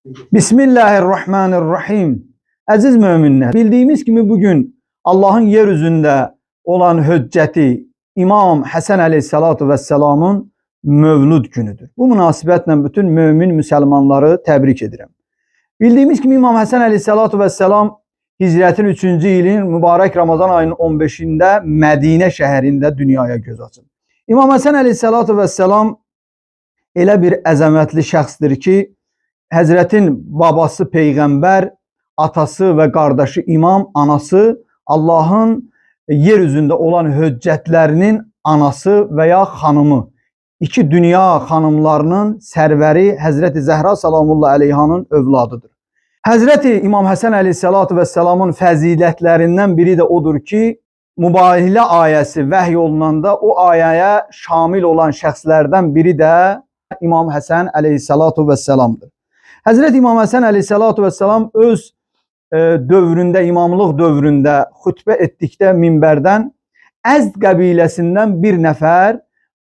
Bismillahirrahmanirrahim. Əziz möminlər, bildiyimiz kimi bugün Allahın yeryüzündə olan höccəti İmam Həsən əleyhissalatu vesselamın mövlud günüdür. Bu münasibətlə bütün mömin müsəlmanları təbrik edirəm. Bildiyimiz kimi İmam Həsən əleyhissalatu vesselam Hicrətin 3-cü ilin mübarək Ramazan ayının 15-də Mədinə şəhərində dünyaya göz açır. İmam Həsən əleyhissalatu vesselam elə bir əzəmətli şəxsdir ki, Həzrətin babası Peyğəmbər, atası və qardaşı İmam, anası Allahın yeryüzündə olan höccətlərinin anası və ya xanımı. İki dünya xanımlarının sərvəri Həzrəti Zəhra salamullah əleyhanın övladıdır. Həzrəti İmam Həsən əleyhissalatu vesselamın fəzilətlərindən biri də odur ki, Mübahilə ayəsi vəhy olunanda o ayəyə şamil olan şəxslərdən biri də İmam Həsən əleyhissalatu vesselamdır. Həzrət İmam Həsən əleyhissalatu vesselam öz dövründə, imamlıq dövründə xütbə etdikdə minbərdən Əzd qəbiləsindən bir nəfər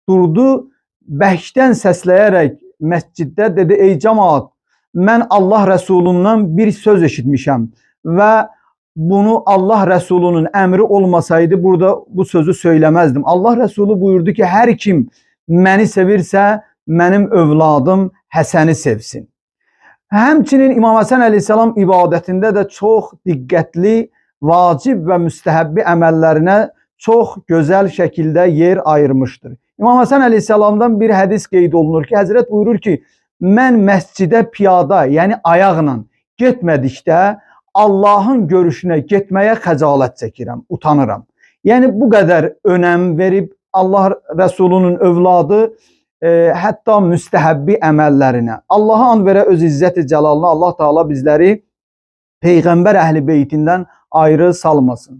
durdu, bəhşdən səsləyərək məsciddə dedi: ey cəmaat, mən Allah Rəsulundan bir söz eşitmişəm və bunu Allah Rəsulunun əmri olmasaydı burada bu sözü söyləməzdim. Allah Rəsulu buyurdu ki, hər kim məni sevirsə, mənim övladım Həsəni sevsin. Həmçinin İmam Həsən əleyhissalam ibadətində də çox diqqətli, vacib və müstəhəbbi əməllərinə çox gözəl şəkildə yer ayırmışdır. İmam Həsən əleyhissalamdan bir hədis qeyd olunur ki, Həzrət buyurur ki, mən məscidə piyada, yəni ayaqla getmədikdə Allahın görüşünə getməyə xəcalət çəkirəm, utanıram. Yəni bu qədər önəm verib Allah Rəsulunun övladı hətta müstəhəbbi əməllərinə. Allaha and verə öz izzət-i cəlalına Allah Teala bizləri Peyğəmbər əhli beytindən ayrı salmasın.